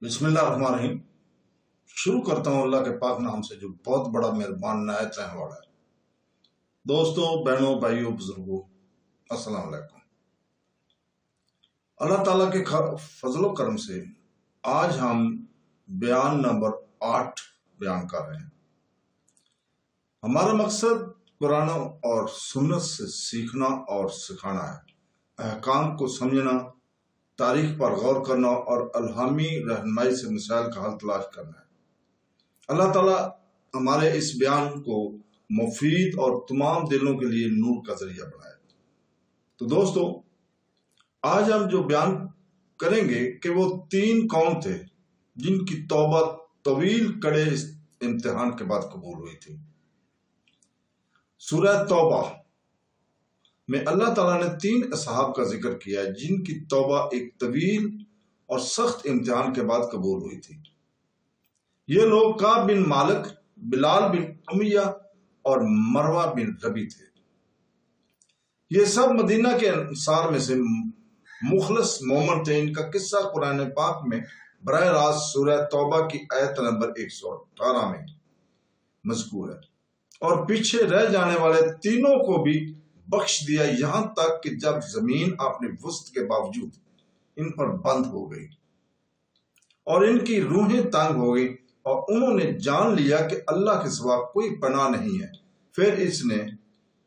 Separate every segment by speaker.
Speaker 1: بسم اللہ الرحمن الرحیم۔ شروع کرتا ہوں اللہ کے پاک نام سے جو بہت بڑا مہربان نہایت رحم والا ہے۔ دوستوں، بہنوں، بھائیوں، بزرگوں، السلام علیکم۔ اللہ تعالیٰ کے فضل و کرم سے آج ہم بیان نمبر 8 بیان کر رہے ہیں۔ ہمارا مقصد قرآن اور سنت سے سیکھنا اور سکھانا ہے، احکام کو سمجھنا، تاریخ پر غور کرنا اور الہامی رہنمائی سے مسائل کا حل تلاش کرنا ہے۔ اللہ تعالیٰ ہمارے اس بیان کو مفید اور تمام دلوں کے لیے نور کا ذریعہ بنائے۔ تو دوستو، آج ہم جو بیان کریں گے کہ وہ 3 کون تھے جن کی توبہ طویل کڑے امتحان کے بعد قبول ہوئی تھی۔ سورہ توبہ میں اللہ تعالیٰ نے 3 اصحاب کا ذکر کیا ہے جن کی توبہ ایک طویل اور سخت امتحان کے بعد قبول ہوئی تھی۔ یہ لوگ کعب بن مالک، بلال بن امیہ اور مروہ بن ربی تھے۔ یہ سب مدینہ کے انصار میں سے مخلص مومن تھے۔ ان کا قصہ قرآن پاک میں براہ راست سورہ توبہ کی آیت نمبر 118 میں مذکور ہے، اور پیچھے رہ جانے والے تینوں کو بھی بخش دیا، یہاں تک کہ جب زمین اپنے وسط کے باوجود ان پر بند ہو گئی اور ان کی روحیں تنگ ہو گئی اور انہوں نے جان لیا کہ اللہ کے سوا کوئی پناہ نہیں ہے، پھر اس نے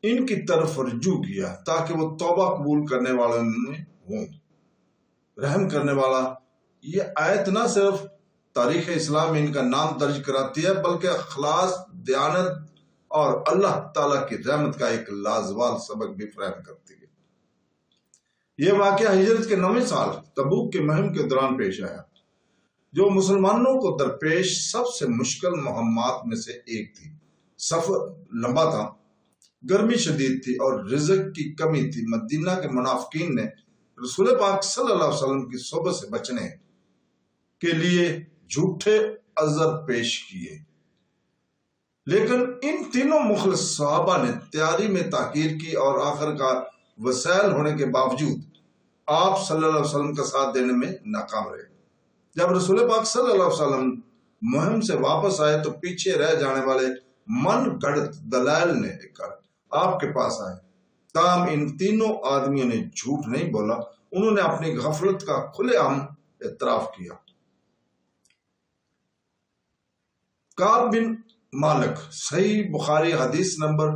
Speaker 1: ان کی طرف رجوع کیا تاکہ وہ توبہ قبول کرنے والوں میں ہوں۔ رحم کرنے والا، یہ آیت نہ صرف تاریخ اسلام میں ان کا نام درج کراتی ہے بلکہ اخلاص، دیانت اور اللہ تعالیٰ کی رحمت کا ایک لازوال سبق بھی فراہم کرتی ہے۔ یہ واقعہ ہجرت کے 9ویں سال تبوک کے مہم کے دوران پیش آیا، جو مسلمانوں کو درپیش سب سے مشکل مہمات میں سے ایک تھی۔ سفر لمبا تھا، گرمی شدید تھی اور رزق کی کمی تھی۔ مدینہ کے منافقین نے رسول پاک صلی اللہ علیہ وسلم کی صحبت سے بچنے کے لیے جھوٹے عذر پیش کیے، لیکن ان تینوں مخلص صحابہ نے تیاری میں تاخیر کی اور آخر کار وسائل ہونے کے باوجود آپ صلی اللہ علیہ وسلم کا ساتھ دینے میں ناکام رہے۔ جب رسول پاک صلی اللہ علیہ وسلم مہم سے واپس آئے تو پیچھے رہ جانے والے من گھڑت دلائل نے کر آپ کے پاس آئے، تاہم ان تینوں آدمیوں نے جھوٹ نہیں بولا، انہوں نے اپنی غفلت کا کھلے عام اعتراف کیا۔ کعب بن مالک، صحیح بخاری حدیث نمبر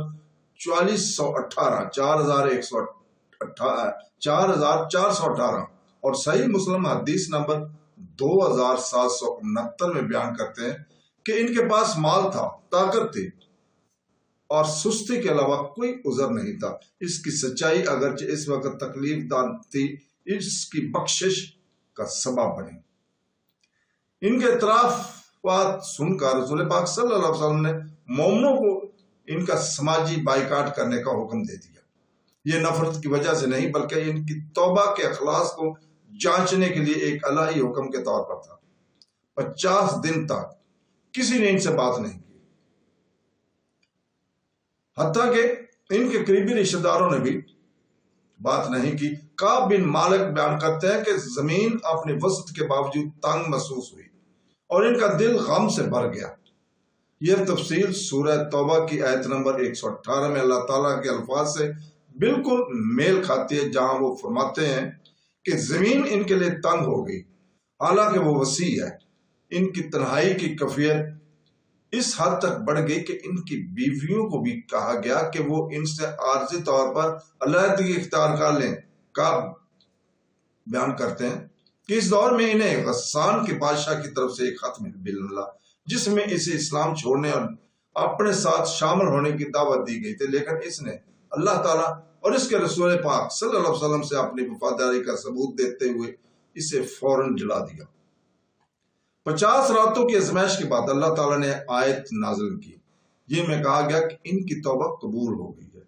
Speaker 1: 4418 4418 اور صحیح مسلم حدیث نمبر 2769 میں بیان کرتے ہیں کہ ان کے پاس مال تھا، طاقت تھی اور سستی کے علاوہ کوئی عذر نہیں تھا۔ اس کی سچائی اگرچہ اس وقت تکلیف دہ تھی، اس کی بخشش کا سبب بنی۔ ان کے اعترافات سن کر رسول پاک صلی اللہ علیہ وسلم نے مومنوں کو ان کا سماجی بائیکاٹ کرنے کا حکم دے دیا۔ یہ نفرت کی وجہ سے نہیں بلکہ ان کی توبہ کے اخلاص کو جانچنے کے لیے ایک الہی حکم کے طور پر تھا۔ 50 دن تک کسی نے ان سے بات نہیں کی، حتیٰ کہ ان کے قریبی رشتہ داروں نے بھی بات نہیں کی۔ کعب بن مالک بیان کرتے ہیں کہ زمین اپنے وسط کے باوجود تنگ محسوس ہوئی اور ان کا دل غم سے بھر گیا۔ یہ تفصیل سورہ توبہ کی آیت نمبر 118 میں اللہ تعالیٰ کے الفاظ سے بالکل میل کھاتی ہے، جہاں وہ فرماتے ہیں کہ زمین ان کے لیے تنگ ہو گئی، حالانکہ وہ وسیع ہے۔ ان کی تنہائی کی کیفیت اس حد تک بڑھ گئی کہ ان کی بیویوں کو بھی کہا گیا کہ وہ ان سے عارضی طور پر علیحدگی اختیار کر لیں۔ کعب بیان کرتے ہیں کہ اس دور میں انہیں غسان کے بادشاہ کی طرف سے ایک خط ملا جس میں اسے اسلام چھوڑنے اور اپنے ساتھ شامل ہونے کی دعوت دی گئی تھی، لیکن اس نے اللہ تعالیٰ اور اس کے رسول پاک صلی اللہ علیہ وسلم سے اپنی وفاداری کا ثبوت دیتے ہوئے اسے فوراً جلا دیا۔ 50 راتوں کی آزمائش کے بعد اللہ تعالیٰ نے آیت نازل کی، جن میں کہا گیا کہ ان کی توبہ قبول ہو گئی ہے۔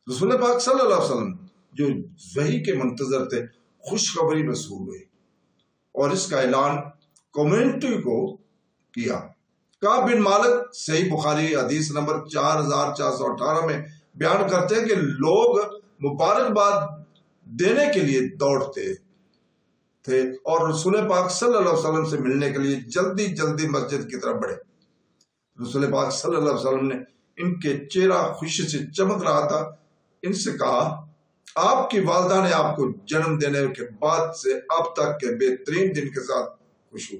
Speaker 1: رسول پاک صلی اللہ علیہ وسلم جو وحی کے منتظر تھے، خوشخبری مسحور ہوئے اور اس کا اعلان کمیونٹی کو کیا۔ کعب بن مالک صحیح بخاری حدیث نمبر 4418 میں بیان کرتے ہیں کہ لوگ مبارکباد دینے کے لیے دوڑتے تھے اور رسول پاک صلی اللہ علیہ وسلم سے ملنے کے لیے جلدی جلدی مسجد کی طرف بڑھے۔ رسول پاک صلی اللہ علیہ وسلم نے ان کے چہرہ خوشی سے چمک رہا تھا، ان سے کہا آپ کی والدہ نے آپ کو جنم دینے کے بعد سے اب تک کے بہترین دن کے ساتھ خوش ہو۔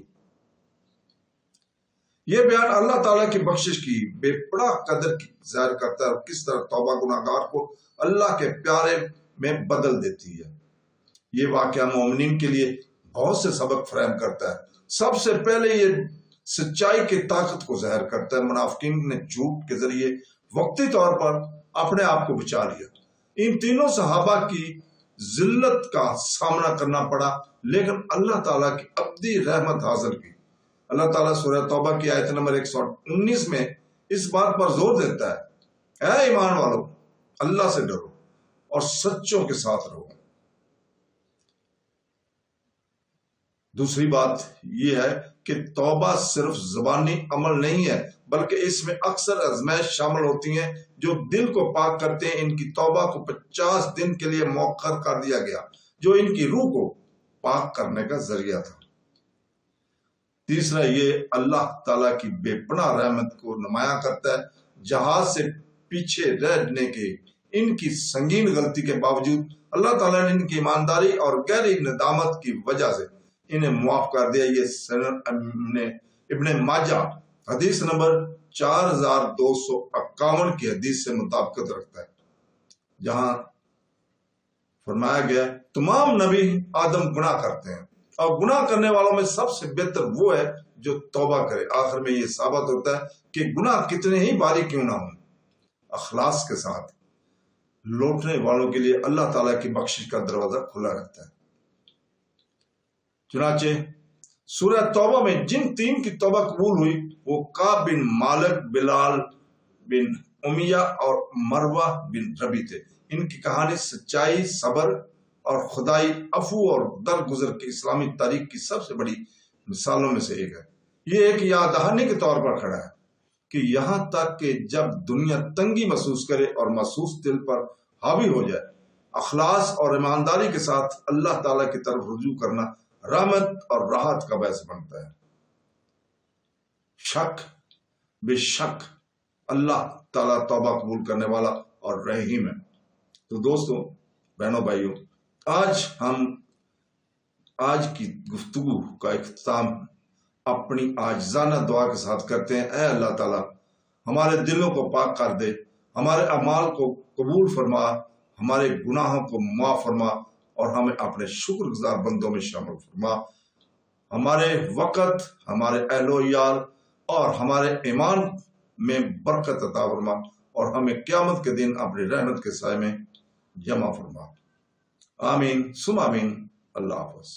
Speaker 1: یہ بیان اللہ تعالیٰ کی بخشش کی بے پناہ قدر کی ظاہر کرتا ہے اور کس طرح توبہ گناہگار کو اللہ کے پیارے میں بدل دیتی ہے۔ یہ واقعہ مومنین کے لیے بہت سے سبق فراہم کرتا ہے۔ سب سے پہلے یہ سچائی کی طاقت کو ظاہر کرتا ہے۔ منافقین نے جھوٹ کے ذریعے وقتی طور پر اپنے آپ کو بچا لیا۔ ان تینوں صحابہ کی ذلت کا سامنا کرنا پڑا، لیکن اللہ تعالیٰ کی ابدی رحمت حاصل کی۔ اللہ تعالیٰ سورہ توبہ کی آیت نمبر 119 میں اس بات پر زور دیتا ہے، اے ایمان والو، اللہ سے ڈرو اور سچوں کے ساتھ رہو۔ دوسری بات یہ ہے کہ توبہ صرف زبانی عمل نہیں ہے، بلکہ اس میں اکثر آزمائش شامل ہوتی ہیں جو دل کو پاک کرتے ہیں۔ ان کی توبہ کو 50 دن کے لیے مؤخر کر دیا گیا، جو ان کی روح کو پاک کرنے کا ذریعہ تھا۔ تیسرا، یہ اللہ تعالیٰ کی بے پناہ رحمت کو نمایاں کرتا ہے۔ جہاز سے پیچھے رہنے کے ان کی سنگین غلطی کے باوجود اللہ تعالیٰ نے ان کی ایمانداری اور گہری ندامت کی وجہ سے انہیں معاف کر دیا۔ یہ ابن ماجہ حدیث نمبر 4251 کی حدیث سے مطابقت رکھتا ہے، جہاں فرمایا گیا تمام نبی آدم گناہ کرتے ہیں اور گناہ کرنے والوں میں سب سے بہتر وہ ہے جو توبہ کرے۔ آخر میں یہ ثابت ہوتا ہے کہ گناہ کتنے ہی باری کیوں نہ ہوں، اخلاص کے ساتھ لوٹنے والوں کے لیے اللہ تعالیٰ کی بخشش کا دروازہ کھلا رہتا ہے۔ چنانچہ سورہ توبہ میں جن تین کی توبہ قبول ہوئی وہ کعب بن مالک، بلال بن امیہ اور مروہ بن ربی تھے۔ ان کی کہانی سچائی، صبر اور خدائی عفو اور درگزر کی اسلامی تاریخ کی سب سے بڑی مثالوں میں سے ایک ہے۔ یہ ایک یاد دہانی کے طور پر کھڑا ہے کہ یہاں تک کہ جب دنیا تنگی محسوس کرے اور محسوس دل پر حاوی ہو جائے، اخلاص اور ایمانداری کے ساتھ اللہ تعالیٰ کی طرف رجوع کرنا رحمت اور راحت کا باعث بنتا ہے۔ بے شک اللہ تعالیٰ توبہ قبول کرنے والا اور رحیم ہے۔ تو دوستوں، بہنوں، بھائیوں، آج کی گفتگو کا اختتام اپنی عاجزانہ دعا کے ساتھ کرتے ہیں۔ اے اللہ تعالیٰ، ہمارے دلوں کو پاک کر دے، ہمارے اعمال کو قبول فرما، ہمارے گناہوں کو معاف فرما اور ہمیں اپنے شکر گزار بندوں میں شامل فرما۔ ہمارے وقت، ہمارے اہل و عیال اور ہمارے ایمان میں برکت عطا فرما اور ہمیں قیامت کے دن اپنی رحمت کے سائے میں جمع فرما۔ آمین ثم آمین۔ اللہ حافظ۔